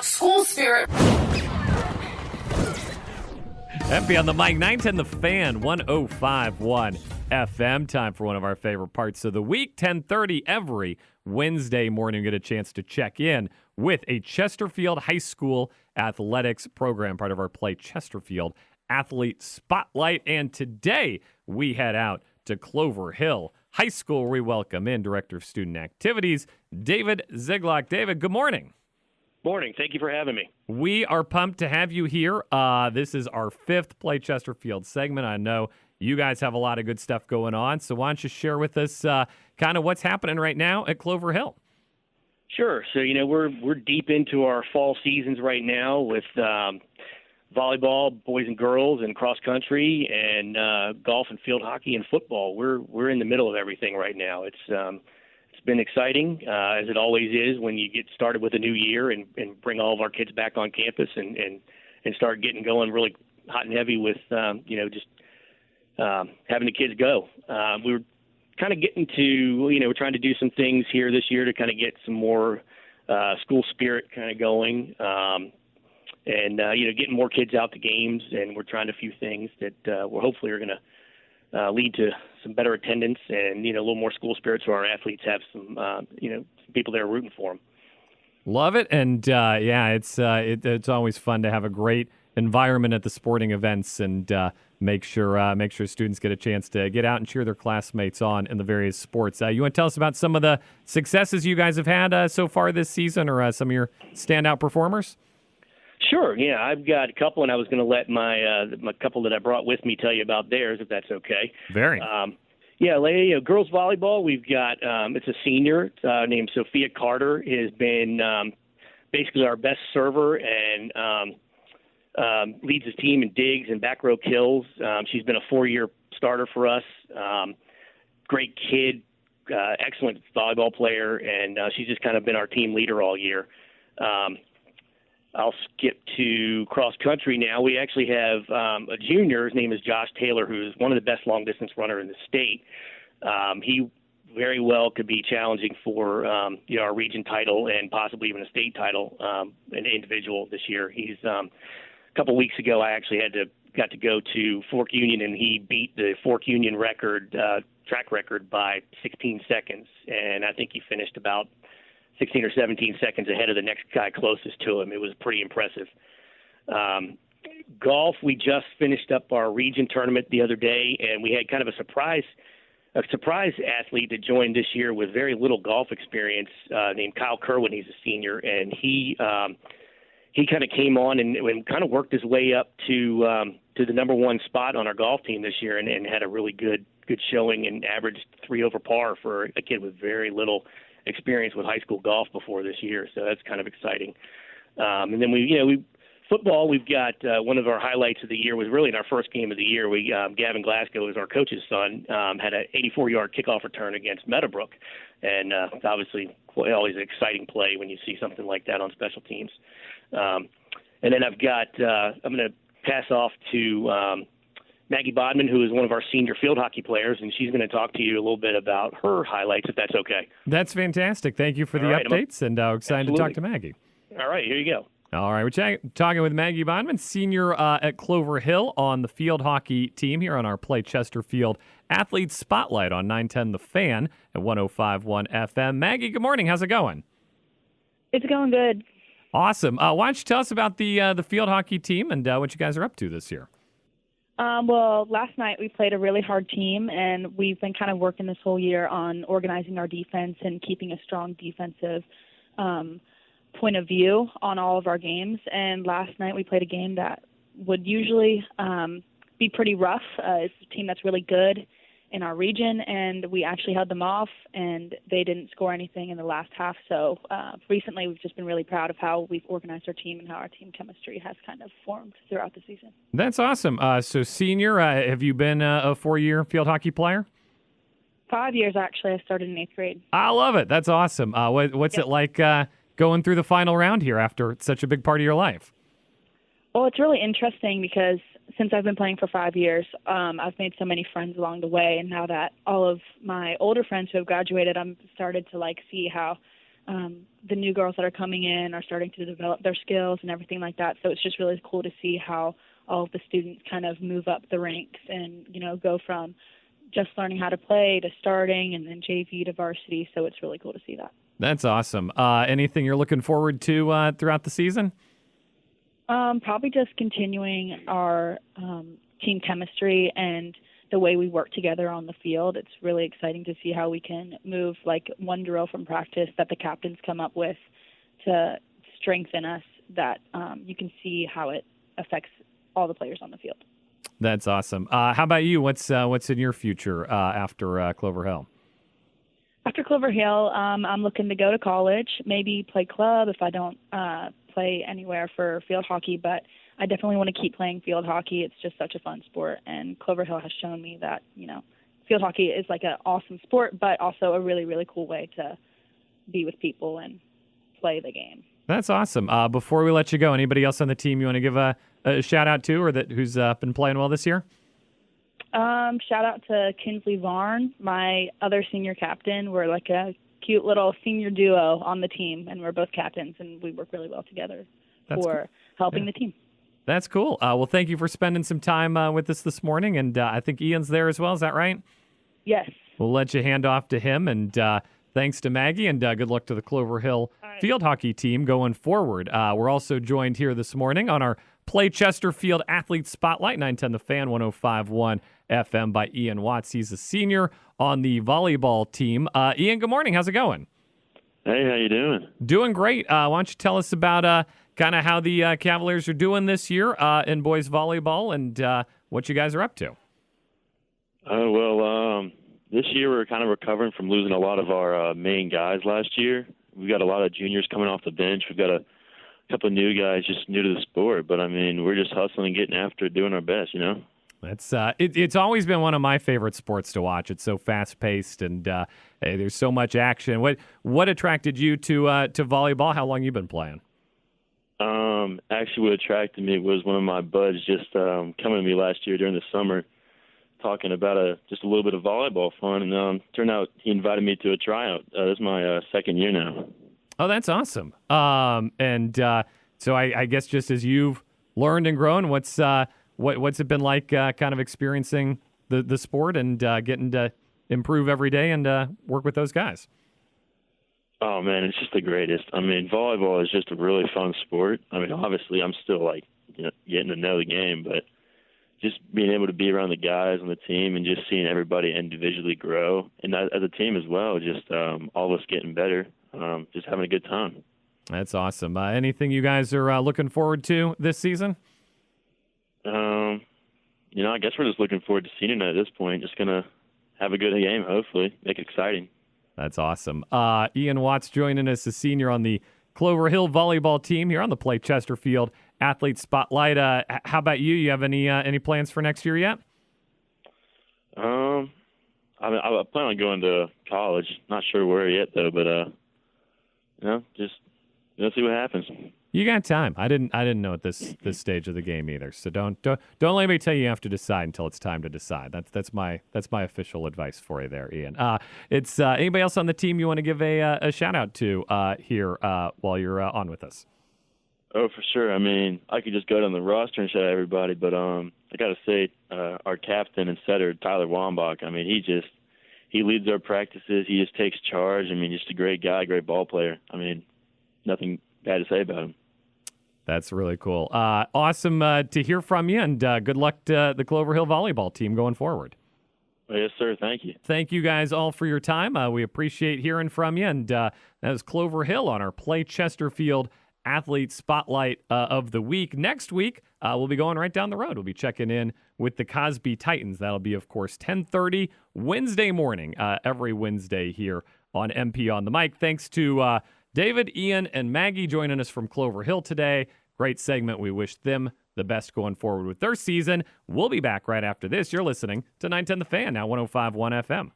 School spirit. FB on the mic, 910 The Fan, 105.1 FM. Time for one of our favorite parts of the week, 10:30 every Wednesday morning. Get a chance to check in with a Chesterfield High School athletics program, part of our Play Chesterfield Athlete Spotlight. And today we head out to Clover Hill High School, where we welcome in Director of Student Activities, David Ziglock. David, good morning. Morning. Thank you for having me. We are pumped to have you here. This is our fifth Play Chesterfield segment. I know you guys have a lot of good stuff going on, so why don't you share with us kind of what's happening right now at Clover Hill? Sure. So, we're deep into our fall seasons right now with volleyball, boys and girls, and cross country, and golf and field hockey and football. We're in the middle of everything right now. It's been exciting, as it always is when you get started with a new year and bring all of our kids back on campus and start getting going really hot and heavy with, just having the kids go. We were kind of getting to, we're trying to do some things here this year to kind of get some more school spirit kind of going, and getting more kids out to games, and we're trying a few things that we're hopefully are going to lead to some better attendance and, a little more school spirit so our athletes have some, people that are rooting for them. Love it. And, it's always fun to have a great environment at the sporting events and make sure students get a chance to get out and cheer their classmates on in the various sports. You want to tell us about some of the successes you guys have had so far this season, or some of your standout performers? Sure. Yeah, I've got a couple, and I was going to let my couple that I brought with me tell you about theirs, if that's okay. Very. Girls volleyball. We've got it's a senior named Sophia Carter. Has been basically our best server and leads his team in digs and back row kills. She's been a 4-year starter for us. Great kid, excellent volleyball player, and she's just kind of been our team leader all year. I'll skip to cross country now. We actually have a junior. His name is Josh Taylor, who's one of the best long distance runner in the state. He very well could be challenging for our region title and possibly even a state title, an individual this year. He's a couple weeks ago. I actually got to go to Fork Union, and he beat the Fork Union record, track record, by 16 seconds, and I think he finished about 16 or 17 seconds ahead of the next guy closest to him. It was pretty impressive. Golf, we just finished up our region tournament the other day, and we had kind of a surprise athlete that joined this year with very little golf experience, named Kyle Kerwin. He's a senior, and he kind of came on and kind of worked his way up to the number one spot on our golf team this year, and had a really good showing and averaged 3 over par for a kid with very little experience with high school golf before this year, so that's kind of exciting. And then football. We've got one of our highlights of the year was really in our first game of the year. Gavin Glasgow is our coach's son, had an 84-yard kickoff return against Meadowbrook, and obviously always an exciting play when you see something like that on special teams. And then I've got I'm going to pass off to Maggie Bodman, who is one of our senior field hockey players, and she's going to talk to you a little bit about her highlights, if that's okay. That's fantastic. Thank you for the updates, and excited to talk to Maggie. All right, here you go. All right, we're talking with Maggie Bodman, senior at Clover Hill on the field hockey team here on our Play Chesterfield Athlete Spotlight on 910 The Fan at 105.1 FM. Maggie, good morning. How's it going? It's going good. Awesome. Why don't you tell us about the field hockey team and what you guys are up to this year? Well, last night we played a really hard team, and we've been kind of working this whole year on organizing our defense and keeping a strong defensive point of view on all of our games. And last night we played a game that would usually be pretty rough. It's a team that's really good in our region, and we actually held them off, and they didn't score anything in the last half. So recently we've just been really proud of how we've organized our team and how our team chemistry has kind of formed throughout the season. That's awesome. So senior, have you been a 4-year field hockey player? 5 years, actually. I started in 8th grade. I love it. That's awesome. What's it like going through the final round here after such a big part of your life? Well, it's really interesting because since I've been playing for 5 years, I've made so many friends along the way, and now that all of my older friends who have graduated, I'm started to see how the new girls that are coming in are starting to develop their skills and everything like that. So it's just really cool to see how all of the students kind of move up the ranks and, go from just learning how to play to starting and then JV to varsity. So it's really cool to see that. That's awesome. Anything you're looking forward to throughout the season? Probably just continuing our team chemistry and the way we work together on the field. It's really exciting to see how we can move like one drill from practice that the captains come up with to strengthen us, that you can see how it affects all the players on the field. That's awesome. How about you? What's in your future after Clover Hill? After Clover Hill, I'm looking to go to college, maybe play club if I don't play anywhere for field hockey, but I definitely want to keep playing field hockey. It's just such a fun sport, and Clover Hill has shown me that, field hockey is like an awesome sport, but also a really, really cool way to be with people and play the game. That's awesome. Before we let you go, anybody else on the team you want to give a shout out to, or who's been playing well this year? Shout out to Kinsley Varn, my other senior captain. We're like a cute little senior duo on the team, and we're both captains, and we work really well together for helping the team. That's cool. Well, thank you for spending some time with us this morning, and I think Ian's there as well. Is that right? Yes. We'll let you hand off to him, and thanks to Maggie, and good luck to the Clover Hill field hockey team going forward. We're also joined here this morning on our Play Chesterfield Athlete Spotlight, 910 The Fan, 105.1 FM by Ian Watts. He's a senior on the volleyball team. Ian, good morning. How's it going? Hey, how you doing? Doing great. Why don't you tell us about kind of how the Cavaliers are doing this year in boys volleyball and what you guys are up to? This year we're kind of recovering from losing a lot of our main guys last year. We've got a lot of juniors coming off the bench. We've got a couple of new guys just new to the sport, but we're just hustling, getting after it, doing our best, That's it's always been one of my favorite sports to watch. It's so fast paced and there's so much action. What attracted you to volleyball? How long you been playing? Actually, what attracted me was one of my buds just coming to me last year during the summer, talking about just a little bit of volleyball fun, and turned out he invited me to a tryout. This is my second year now. Oh, that's awesome. So I guess just as you've learned and grown, what's it been like kind of experiencing the sport and getting to improve every day and work with those guys? Oh, man, it's just the greatest. Volleyball is just a really fun sport. Obviously I'm still getting to know the game, but just being able to be around the guys on the team and just seeing everybody individually grow, and as a team as well, just all of us getting better, just having a good time. That's awesome. Anything you guys are looking forward to this season? I guess we're just looking forward to senior night at this point. Just going to have a good game, hopefully, make it exciting. That's awesome. Ian Watts joining us, a senior on the Clover Hill volleyball team here on the Play Chesterfield Athlete Spotlight. How about you? You have any plans for next year yet? I plan on going to college. Not sure where yet, though, but just see what happens. You got time. I didn't know at this stage of the game either. So don't let anybody tell you have to decide until it's time to decide. That's my official advice for you there, Ian. It's anybody else on the team you want to give a shout out to here while you're on with us? Oh, for sure. I could just go down the roster and shout out everybody, but I got to say our captain and setter, Tyler Wambach. He leads our practices. He just takes charge. Just a great guy, great ball player. Nothing bad to say about him. That's really cool. Awesome to hear from you, and good luck to the Clover Hill volleyball team going forward. Yes, sir. Thank you. Thank you guys all for your time. We appreciate hearing from you, and that was Clover Hill on our Play Chesterfield Athlete Spotlight of the Week. Next week, we'll be going right down the road. We'll be checking in with the Cosby Titans. That'll be, of course, 10:30 Wednesday morning, every Wednesday here on MP on the Mic. Thanks to David, Ian, and Maggie joining us from Clover Hill today. Great segment. We wish them the best going forward with their season. We'll be back right after this. You're listening to 910 The Fan, now 105.1 FM.